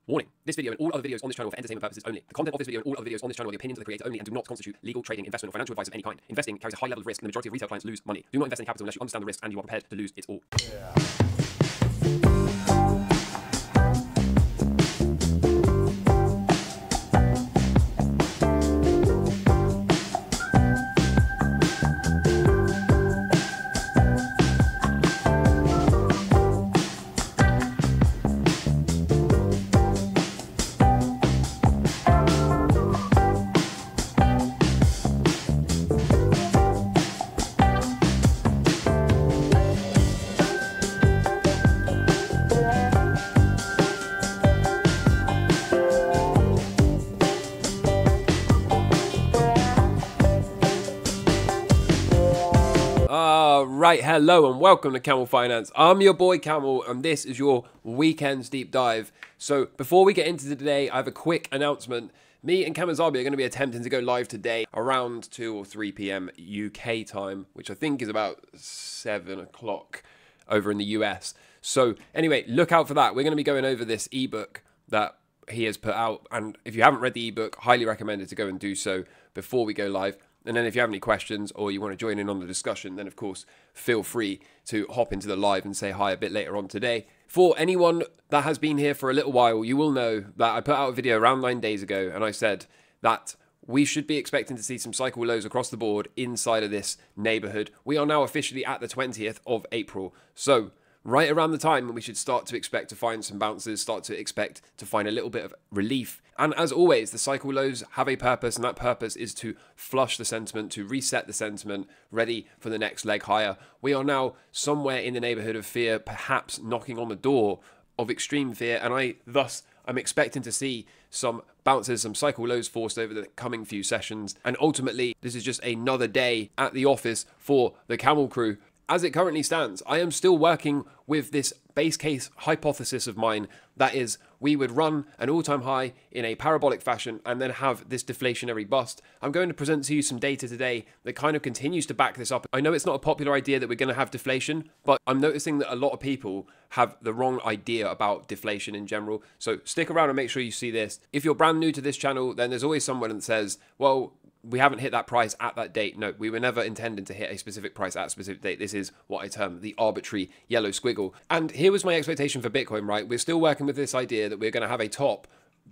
Warning, this video and all other videos on this channel are for entertainment purposes only. The content of this video and all other videos on this channel are the opinions of the creator only and do not constitute legal, trading, investment, or financial advice of any kind. Investing carries a high level of risk and the majority of retail clients lose money. Do not invest in capital unless you understand the risk and you are prepared to lose it all. Right, hello and welcome to Camel Finance. I'm your boy Camel and this is your weekend's deep dive. So before we get into today, I have a quick announcement. Me and Kamazabi are going to be attempting to go live today around 2 or 3 p.m. UK time, which I think is about 7 o'clock over in the US. So anyway, look out for that. We're going to be going over this ebook that he has put out. And if you haven't read the ebook, highly recommend it to go and do so before we go live. And then if you have any questions or you want to join in on the discussion, then of course, feel free to hop into the live and say hi a bit later on today. For anyone that has been here for a little while, you will know that I put out a video around 9 days ago and I said that we should be expecting to see some cycle lows across the board inside of this neighborhood. We are now officially at the 20th of April. So right around the time when we should start to expect to find some bounces, start to expect to find a little bit of relief. And as always, the cycle lows have a purpose, and that purpose is to flush the sentiment, to reset the sentiment, ready for the next leg higher. We are now somewhere in the neighborhood of fear, perhaps knocking on the door of extreme fear, and I'm expecting to see some bounces, some cycle lows forced over the coming few sessions. And ultimately, this is just another day at the office for the Camel Crew. As it currently stands, I am still working with this base case hypothesis of mine, that is, we would run an all-time high in a parabolic fashion and then have this deflationary bust. I'm going to present to you some data today that kind of continues to back this up. I know it's not a popular idea that we're going to have deflation, but I'm noticing that a lot of people have the wrong idea about deflation in general. So stick around and make sure you see this. If you're brand new to this channel, then there's always someone that says, well, we haven't hit that price at that date. No, we were never intending to hit a specific price at a specific date. This is what I term the arbitrary yellow squiggle. And here was my expectation for Bitcoin, right? We're still working with this idea that we're going to have a top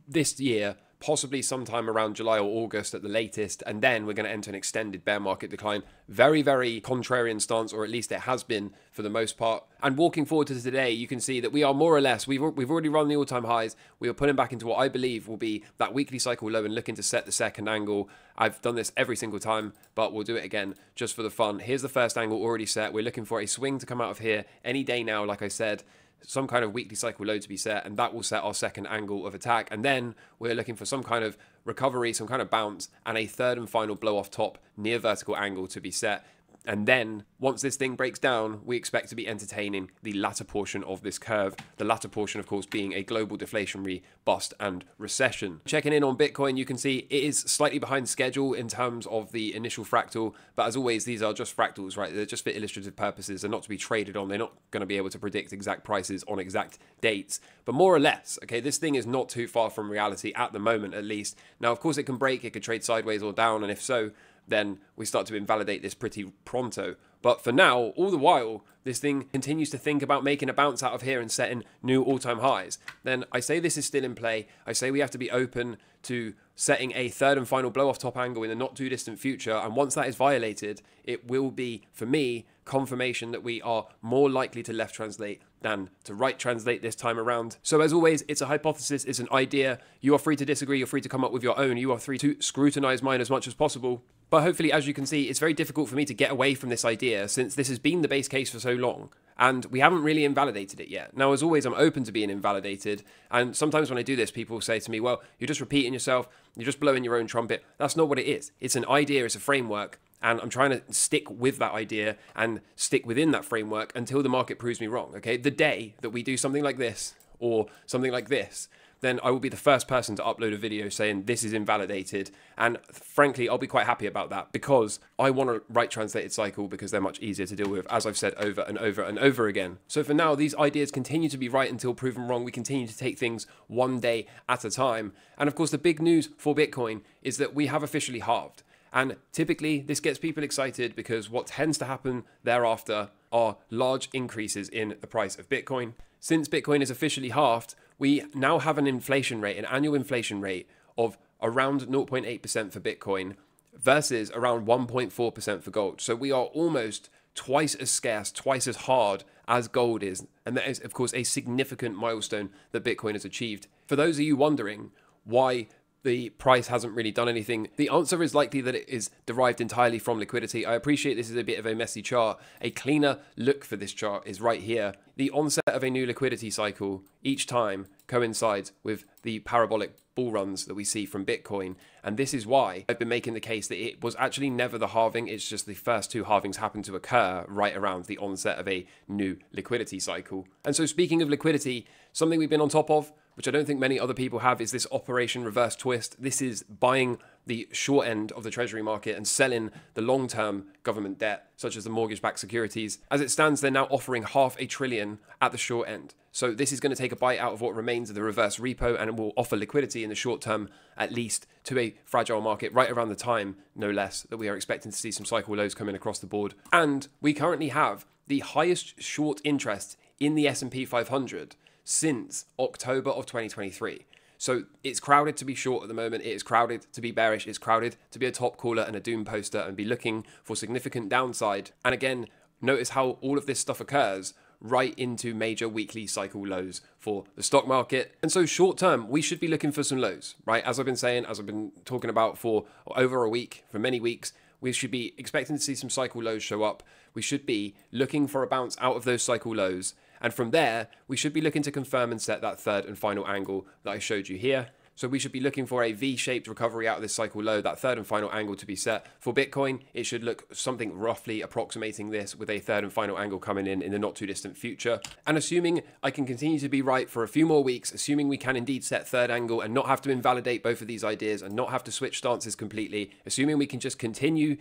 this year, possibly sometime around July or August at the latest, and then we're going to enter an extended bear market decline. Very, very contrarian stance, or at least it has been for the most part. And walking forward to today, you can see that we are more or less, we've already run the all-time highs. We are putting back into what I believe will be that weekly cycle low and looking to set the second angle. I've done this every single time, but we'll do it again just for the fun. Here's the first angle already set. We're looking for a swing to come out of here any day now, like I said. Some kind of weekly cycle low to be set, and that will set our second angle of attack. And then we're looking for some kind of recovery, some kind of bounce, and a third and final blow off top near vertical angle to be set. And then once this thing breaks down, we expect to be entertaining the latter portion of this curve. The latter portion, of course, being a global deflationary bust and recession. Checking in on Bitcoin, you can see it is slightly behind schedule in terms of the initial fractal. But as always, these are just fractals, right? They're just for illustrative purposes. They're not to be traded on. They're not going to be able to predict exact prices on exact dates. But more or less, okay, this thing is not too far from reality at the moment, at least. Now, of course, it can break. It could trade sideways or down. And if so, then we start to invalidate this pretty pronto. But for now, all the while, this thing continues to think about making a bounce out of here and setting new all-time highs. Then I say this is still in play. I say we have to be open to setting a third and final blow-off top angle in the not-too-distant future. And once that is violated, it will be, for me, confirmation that we are more likely to left translate than to right translate this time around. So as always, it's a hypothesis, it's an idea. You are free to disagree, you're free to come up with your own. You are free to scrutinize mine as much as possible. But hopefully, as you can see, it's very difficult for me to get away from this idea since this has been the base case for so long. And we haven't really invalidated it yet. Now, as always, I'm open to being invalidated. And sometimes when I do this, people say to me, well, you're just repeating yourself. You're just blowing your own trumpet. That's not what it is. It's an idea. It's a framework. And I'm trying to stick with that idea and stick within that framework until the market proves me wrong. Okay, the day that we do something like this or something like this, then I will be the first person to upload a video saying this is invalidated. And frankly, I'll be quite happy about that because I want a right translated cycle because they're much easier to deal with, as I've said over and over and over again. So for now, these ideas continue to be right until proven wrong. We continue to take things one day at a time. And of course, the big news for Bitcoin is that we have officially halved. And typically this gets people excited because what tends to happen thereafter are large increases in the price of Bitcoin. Since Bitcoin is officially halved, we now have an inflation rate, an annual inflation rate of around 0.8% for Bitcoin versus around 1.4% for gold. So we are almost twice as scarce, twice as hard as gold is. And that is, of course, a significant milestone that Bitcoin has achieved. For those of you wondering why the price hasn't really done anything, the answer is likely that it is derived entirely from liquidity. I appreciate this is a bit of a messy chart. A cleaner look for this chart is right here. The onset of a new liquidity cycle each time coincides with the parabolic bull runs that we see from Bitcoin. And this is why I've been making the case that it was actually never the halving. It's just the first two halvings happened to occur right around the onset of a new liquidity cycle. And so speaking of liquidity, something we've been on top of, which I don't think many other people have, is this Operation Reverse Twist. This is buying the short end of the treasury market and selling the long-term government debt, such as the mortgage-backed securities. As it stands, they're now offering $500 billion at the short end. So this is going to take a bite out of what remains of the reverse repo, and it will offer liquidity in the short term, at least to a fragile market, right around the time, no less, that we are expecting to see some cycle lows coming across the board. And we currently have the highest short interest in the S&P 500 since October of 2023. So it's crowded to be short at the moment. It is crowded to be bearish. It's crowded to be a top caller and a doom poster and be looking for significant downside. And again, notice how all of this stuff occurs right into major weekly cycle lows for the stock market. And so short term, we should be looking for some lows, right? As I've been saying, as I've been talking about for over a week, for many weeks, we should be expecting to see some cycle lows show up. We should be looking for a bounce out of those cycle lows. And from there, we should be looking to confirm and set that third and final angle that I showed you here. So we should be looking for a V-shaped recovery out of this cycle low, that third and final angle to be set. For Bitcoin, it should look something roughly approximating this with a third and final angle coming in the not too distant future. And assuming I can continue to be right for a few more weeks, assuming we can indeed set third angle and not have to invalidate both of these ideas and not have to switch stances completely, assuming we can just continue,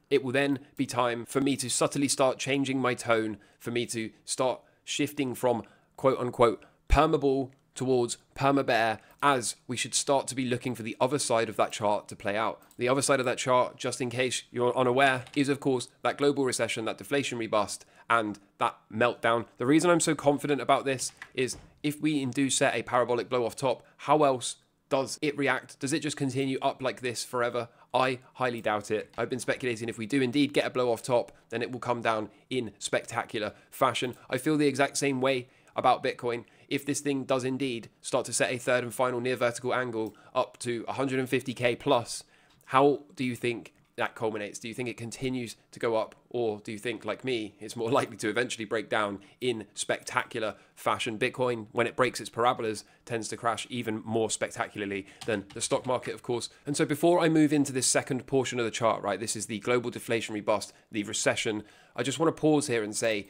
it will then be time for me to subtly start changing my tone, for me to start shifting from quote unquote permabull towards perma-bear, as we should start to be looking for the other side of that chart to play out. The other side of that chart, just in case you're unaware, is of course that global recession, that deflationary bust, and that meltdown. The reason I'm so confident about this is if we do set a parabolic blow off top, how else does it react? Does it just continue up like this forever? I highly doubt it. I've been speculating if we do indeed get a blow off top, then it will come down in spectacular fashion. I feel the exact same way about Bitcoin. If this thing does indeed start to set a third and final near vertical angle up to 150k plus, how do you think that culminates? Do you think it continues to go up, or do you think, like me, it's more likely to eventually break down in spectacular fashion? Bitcoin, when it breaks its parabolas, tends to crash even more spectacularly than the stock market, of course. And so before I move into this second portion of the chart, right, this is the global deflationary bust, the recession, I just want to pause here and say,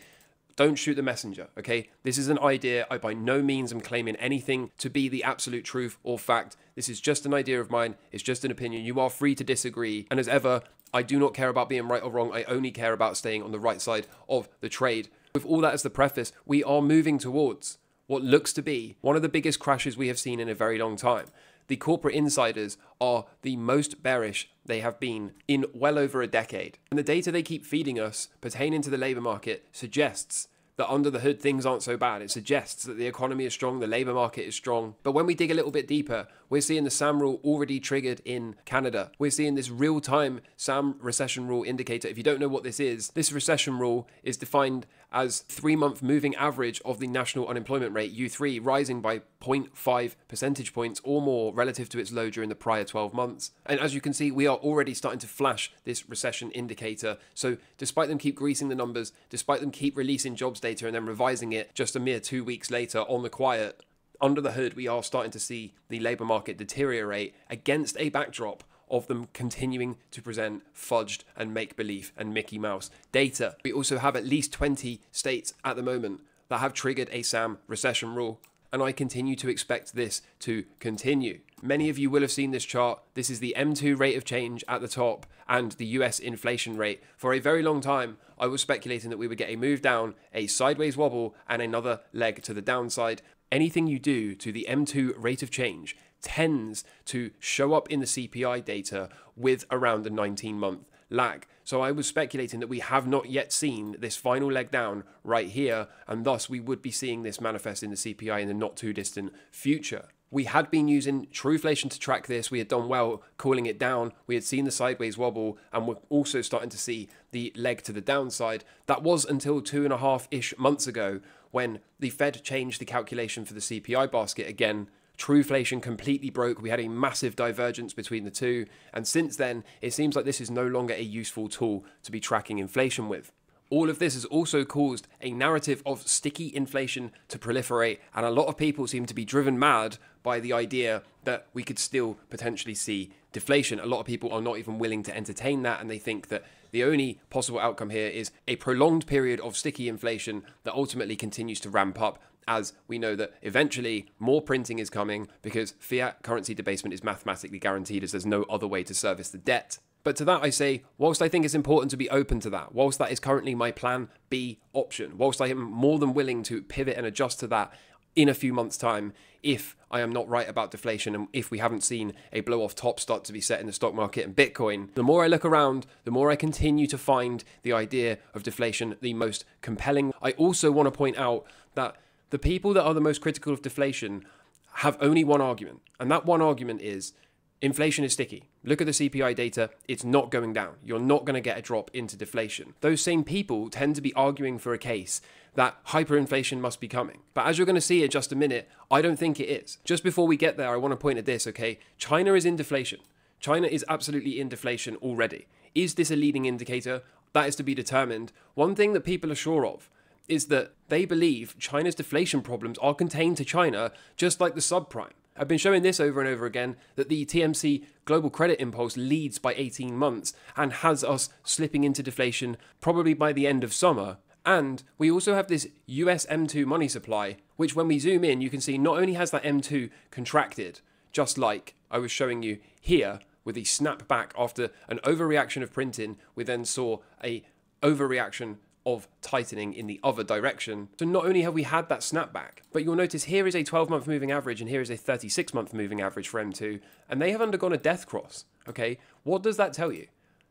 don't shoot the messenger, okay? This is an idea. I by no means am claiming anything to be the absolute truth or fact. This is just an idea of mine. It's just an opinion. You are free to disagree. And as ever, I do not care about being right or wrong. I only care about staying on the right side of the trade. With all that as the preface, we are moving towards what looks to be one of the biggest crashes we have seen in a very long time. The corporate insiders are the most bearish they have been in well over a decade. And the data they keep feeding us pertaining to the labour market suggests that under the hood things aren't so bad. It suggests that the economy is strong, the labour market is strong. But when we dig a little bit deeper, we're seeing the SAM rule already triggered in Canada. We're seeing this real-time SAM recession rule indicator. If you don't know what this recession rule is defined as 3-month moving average of the national unemployment rate, U3, rising by 0.5 percentage points or more relative to its low during the prior 12 months. And as you can see, we are already starting to flash this recession indicator. So despite them keep greasing the numbers, despite them keep releasing jobs data and then revising it just a mere 2 weeks later on the quiet, under the hood, we are starting to see the labour market deteriorate against a backdrop of them continuing to present fudged and make-believe and Mickey Mouse data. We also have at least 20 states at the moment that have triggered a SAM recession rule. and I continue to expect this to continue. Many of you will have seen this chart. This is the M2 rate of change at the top and the US inflation rate. For a very long time, I was speculating that we would get a move down, a sideways wobble, and another leg to the downside. Anything you do to the M2 rate of change tends to show up in the CPI data with around a 19-month lag. So I was speculating that we have not yet seen this final leg down right here, and thus we would be seeing this manifest in the CPI in the not too distant future. We had been using Trueflation to track this. We had done well calling it down. We had seen the sideways wobble, and we're also starting to see the leg to the downside. That was until 2.5-ish months ago when the Fed changed the calculation for the CPI basket again. Trueflation completely broke. We had a massive divergence between the two. And since then, it seems like this is no longer a useful tool to be tracking inflation with. All of this has also caused a narrative of sticky inflation to proliferate, and a lot of people seem to be driven mad by the idea that we could still potentially see deflation. A lot of people are not even willing to entertain that, and they think that the only possible outcome here is a prolonged period of sticky inflation that ultimately continues to ramp up, as we know that eventually more printing is coming because fiat currency debasement is mathematically guaranteed, as there's no other way to service the debt. But to that I say, whilst I think it's important to be open to that, whilst that is currently my plan B option, whilst I am more than willing to pivot and adjust to that in a few months' time, if I am not right about deflation and if we haven't seen a blow-off top start to be set in the stock market and Bitcoin, the more I look around, the more I continue to find the idea of deflation the most compelling. I also want to point out that the people that are the most critical of deflation have only one argument, and that one argument is inflation is sticky. Look at the CPI data, it's not going down. You're not going to get a drop into deflation. Those same people tend to be arguing for a case that hyperinflation must be coming. But as you're going to see in just a minute, I don't think it is. Just before we get there, I want to point at this, okay? China is in deflation. China is absolutely in deflation already. Is this a leading indicator? That is to be determined. One thing that people are sure of is that they believe China's deflation problems are contained to China, just like the subprime. I've been showing this over and over again, that the TMC global credit impulse leads by 18 months and has us slipping into deflation probably by the end of summer. And we also have this US M2 money supply, which when we zoom in, you can see not only has that M2 contracted, just like I was showing you here with the snapback after an overreaction of printing, we then saw a overreaction of tightening in the other direction. So not only have we had that snapback, but you'll notice here is a 12-month moving average and here is a 36-month moving average for M2, and they have undergone a death cross, okay? What does that tell you?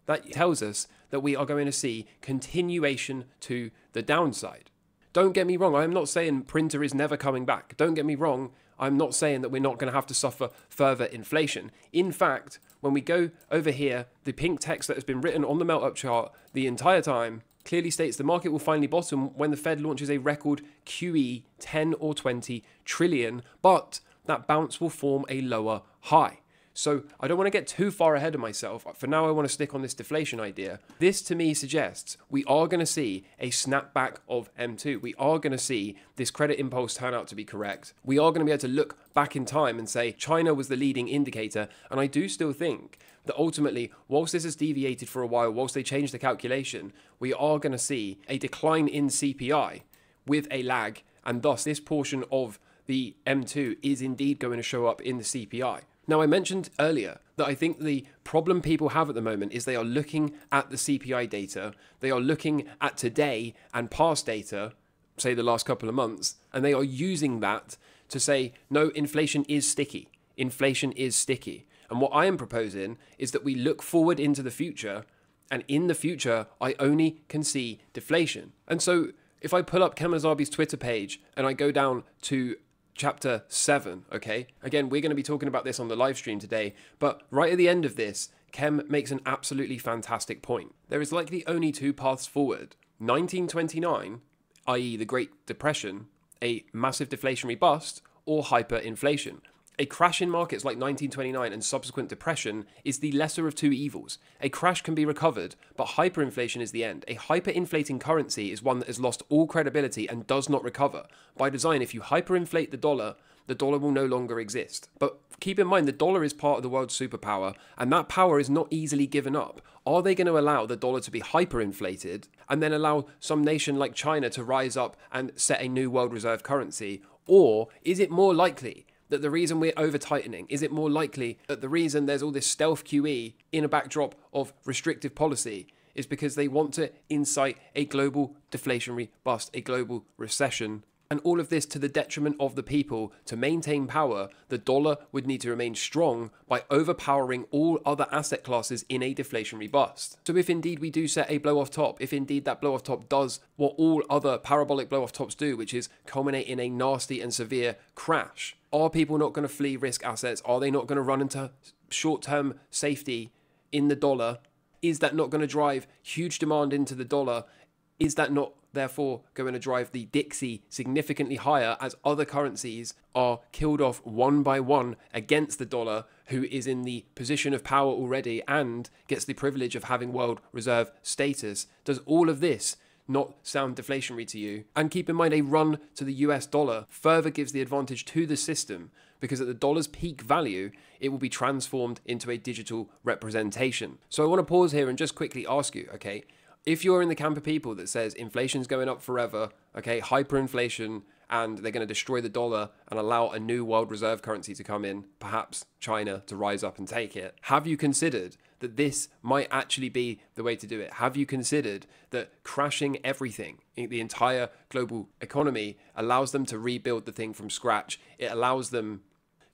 That tells us that we are going to see continuation to the downside. Don't get me wrong, I am not saying printer is never coming back. Don't get me wrong, I'm not saying that we're not going to have to suffer further inflation. In fact, when we go over here, the pink text that has been written on the melt-up chart the entire time clearly states the market will finally bottom when the Fed launches a record QE 10 or 20 trillion, but that bounce will form a lower high. So I don't want to get too far ahead of myself. For now, I want to stick on this deflation idea. This to me suggests we are going to see a snapback of M2. We are going to see this credit impulse turn out to be correct. We are going to be able to look back in time and say China was the leading indicator. And I do still think that ultimately, whilst this has deviated for a while, whilst they changed the calculation, we are going to see a decline in CPI with a lag. And thus, this portion of the M2 is indeed going to show up in the CPI. Now, I mentioned earlier that I think the problem people have at the moment is they are looking at the CPI data, they are looking at today and past data, say the last couple of months, and they are using that to say, no, inflation is sticky. Inflation is sticky. And what I am proposing is that we look forward into the future, and in the future, I only can see deflation. And so if I pull up Kamazabi's Twitter page and I go down to Chapter 7, okay? Again, we're going to be talking about this on the live stream today, but right at the end of this, Kem makes an absolutely fantastic point. There is likely only two paths forward. 1929, i.e. the Great Depression, a massive deflationary bust, or hyperinflation. A crash in markets like 1929 and subsequent depression is the lesser of two evils. A crash can be recovered, but hyperinflation is the end. A hyperinflating currency is one that has lost all credibility and does not recover. By design, if you hyperinflate the dollar will no longer exist. But keep in mind, the dollar is part of the world's superpower, and that power is not easily given up. Are they going to allow the dollar to be hyperinflated and then allow some nation like China to rise up and set a new world reserve currency? Or is it more likely that the reason we're over tightening, is it more likely that the reason there's all this stealth QE in a backdrop of restrictive policy is because they want to incite a global deflationary bust, a global recession? And all of this to the detriment of the people. To maintain power, the dollar would need to remain strong by overpowering all other asset classes in a deflationary bust. So if indeed we do set a blow-off top, if indeed that blow-off top does what all other parabolic blow-off tops do, which is culminate in a nasty and severe crash, are people not going to flee risk assets? Are they not going to run into short-term safety in the dollar? Is that not going to drive huge demand into the dollar? Is that not therefore going to drive the Dixie significantly higher as other currencies are killed off one by one against the dollar, who is in the position of power already and gets the privilege of having world reserve status? Does all of this not sound deflationary to you? And keep in mind, a run to the US dollar further gives the advantage to the system, because at the dollar's peak value, it will be transformed into a digital representation. So I want to pause here and just quickly ask you, okay, if you're in the camp of people that says inflation's going up forever, okay, hyperinflation, and they're going to destroy the dollar and allow a new world reserve currency to come in, perhaps China to rise up and take it, have you considered that this might actually be the way to do it? Have you considered that crashing everything, the entire global economy, allows them to rebuild the thing from scratch? It allows them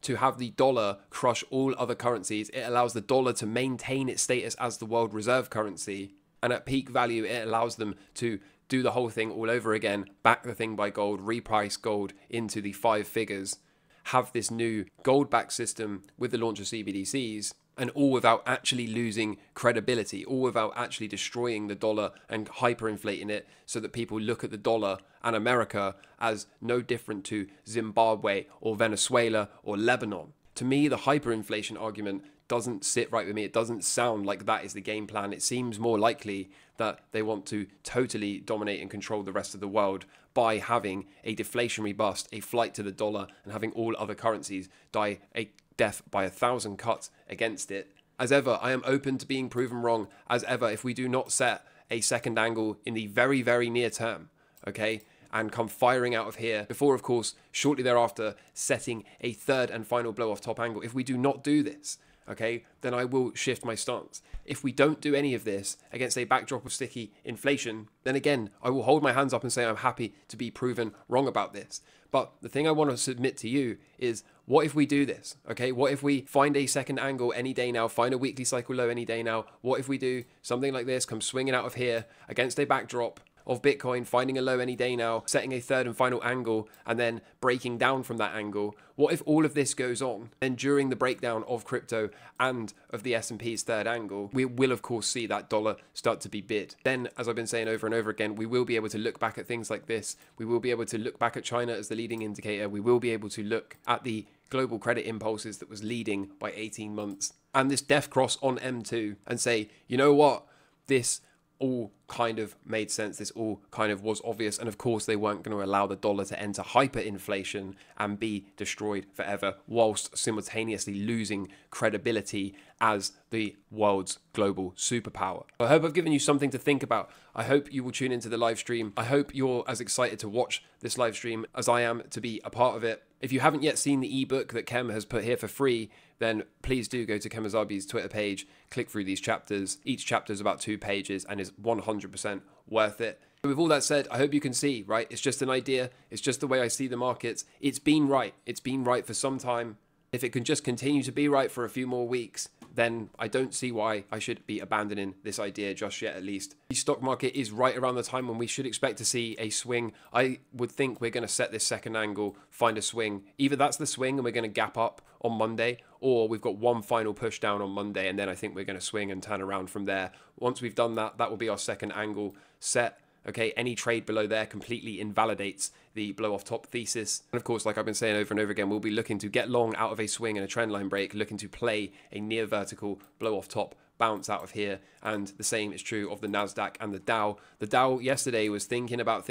to have the dollar crush all other currencies. It allows the dollar to maintain its status as the world reserve currency. And at peak value, it allows them to do the whole thing all over again, back the thing by gold, reprice gold into the 5 figures, have this new gold-backed system with the launch of CBDCs, and all without actually losing credibility, all without actually destroying the dollar and hyperinflating it so that people look at the dollar and America as no different to Zimbabwe or Venezuela or Lebanon. To me, the hyperinflation argument doesn't sit right with me. It doesn't sound like that is the game plan. It seems more likely that they want to totally dominate and control the rest of the world by having a deflationary bust, a flight to the dollar, and having all other currencies die a death by 1,000 cuts against it. As ever, I am open to being proven wrong. As ever, if we do not set a second angle in the very, very near term, okay, and come firing out of here before, of course, shortly thereafter, setting a third and final blow-off top angle. If we do not do this, okay, then I will shift my stance. If we don't do any of this against a backdrop of sticky inflation, then again, I will hold my hands up and say I'm happy to be proven wrong about this. But the thing I want to submit to you is, what if we do this? Okay, what if we find a second angle any day now, find a weekly cycle low any day now? What if we do something like this, come swinging out of here against a backdrop of Bitcoin, finding a low any day now, setting a third and final angle, and then breaking down from that angle? What if all of this goes on, and during the breakdown of crypto and of the S&P's third angle, we will of course see that dollar start to be bid? Then, as I've been saying over and over again, we will be able to look back at things like this. We will be able to look back at China as the leading indicator. We will be able to look at the global credit impulses that was leading by 18 months, and this death cross on M2, and say, you know what, this all kind of made sense. This all kind of was obvious. And of course, they weren't going to allow the dollar to enter hyperinflation and be destroyed forever, whilst simultaneously losing credibility as the world's global superpower. I hope I've given you something to think about. I hope you will tune into the live stream. I hope you're as excited to watch this live stream as I am to be a part of it. If you haven't yet seen the ebook that Kem has put here for free, then please do go to Kem Azabi's Twitter page, click through these chapters. Each chapter is about 2 pages and is 100% worth it. With all that said, I hope you can see, right? It's just an idea. It's just the way I see the markets. It's been right. It's been right for some time. If it can just continue to be right for a few more weeks, then I don't see why I should be abandoning this idea just yet, at least. The stock market is right around the time when we should expect to see a swing. I would think we're going to set this second angle, find a swing. Either that's the swing and we're going to gap up on Monday, or we've got one final push down on Monday, and then I think we're going to swing and turn around from there. Once we've done that, that will be our second angle set. Okay, any trade below there completely invalidates the blow off top thesis. And of course, like I've been saying over and over again, we'll be looking to get long out of a swing and a trend line break, looking to play a near vertical blow off top bounce out of here. And the same is true of the NASDAQ and the Dow. The Dow yesterday was thinking about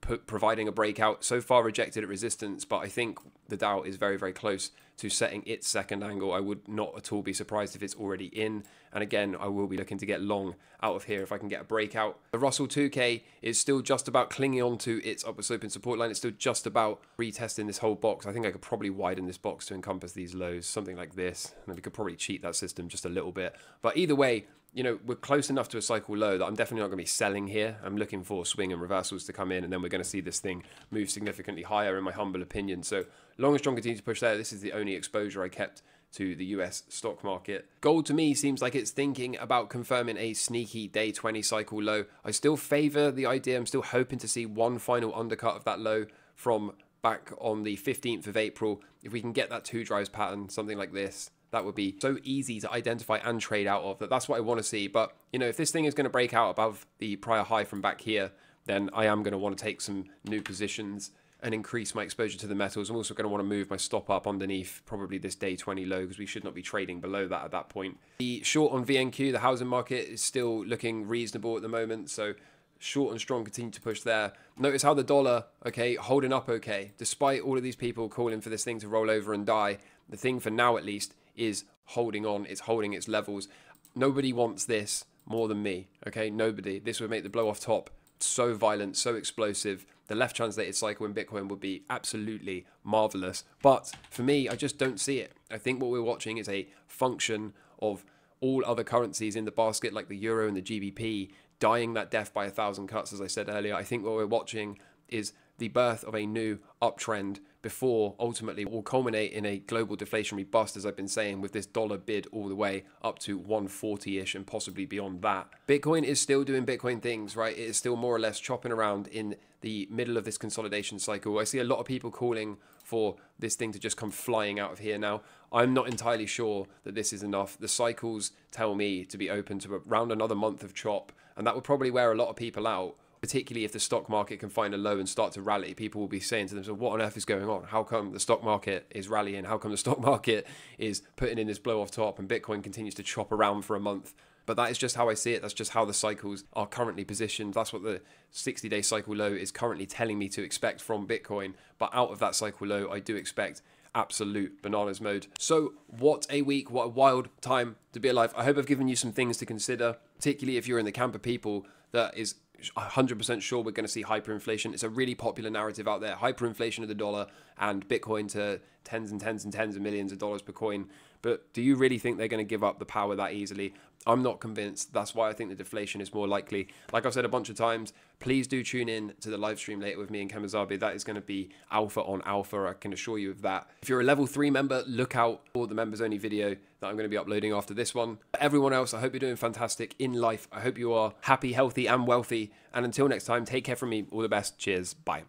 providing a breakout. So far rejected at resistance, but I think the Dow is very, very close to setting its second angle. I would not at all be surprised if it's already in. And again, I will be looking to get long out of here if I can get a breakout. The Russell 2K is still just about clinging on to its upward sloping support line. It's still just about retesting this whole box. I think I could probably widen this box to encompass these lows, something like this. And we could probably cheat that system just a little bit. But either way, you know, we're close enough to a cycle low that I'm definitely not going to be selling here. I'm looking for swing and reversals to come in, and then we're going to see this thing move significantly higher, in my humble opinion. So long and strong continue to push there. This is the only exposure I kept to the US stock market. Gold to me seems like it's thinking about confirming a sneaky day 20 cycle low. I still favor the idea. I'm still hoping to see one final undercut of that low from back on the 15th of April. If we can get that two drives pattern, something like this, that would be so easy to identify and trade out of. That's what I want to see. But, you know, if this thing is going to break out above the prior high from back here, then I am going to want to take some new positions and increase my exposure to the metals. I'm also going to want to move my stop up underneath probably this day 20 low, because we should not be trading below that at that point. The short on VNQ, the housing market, is still looking reasonable at the moment. So short and strong continue to push there. Notice how the dollar, okay, holding up okay. Despite all of these people calling for this thing to roll over and die, the thing for now at least is holding on. It's holding its levels. Nobody wants this more than me, okay? Nobody. This would make the blow off top so violent, so explosive. The left translated cycle in Bitcoin would be absolutely marvelous. But for me, I just don't see it. I think what we're watching is a function of all other currencies in the basket, like the euro and the GBP, dying that death by 1,000 cuts, as I said earlier. I think what we're watching is the birth of a new uptrend before ultimately will culminate in a global deflationary bust, as I've been saying, with this dollar bid all the way up to 140-ish and possibly beyond that. Bitcoin is still doing Bitcoin things, right? It is still more or less chopping around in the middle of this consolidation cycle. I see a lot of people calling for this thing to just come flying out of here now. I'm not entirely sure that this is enough. The cycles tell me to be open to around another month of chop, and that would probably wear a lot of people out. Particularly if the stock market can find a low and start to rally, people will be saying to themselves, what on earth is going on? How come the stock market is rallying? How come the stock market is putting in this blow off top and Bitcoin continues to chop around for a month? But that is just how I see it. That's just how the cycles are currently positioned. That's what the 60-day cycle low is currently telling me to expect from Bitcoin. But out of that cycle low, I do expect absolute bananas mode. So what a week, what a wild time to be alive. I hope I've given you some things to consider, particularly if you're in the camp of people that is 100% sure we're going to see hyperinflation. It's a really popular narrative out there. Hyperinflation of the dollar and Bitcoin to tens and tens and tens of millions of dollars per coin. But do you really think they're going to give up the power that easily? I'm not convinced. That's why I think the deflation is more likely. Like I've said a bunch of times, please do tune in to the live stream later with me and Camel. That is going to be alpha on alpha. I can assure you of that. If you're a level 3 member, look out for the members only video that I'm going to be uploading after this one. Everyone else, I hope you're doing fantastic in life. I hope you are happy, healthy and wealthy. And until next time, take care from me. All the best. Cheers. Bye.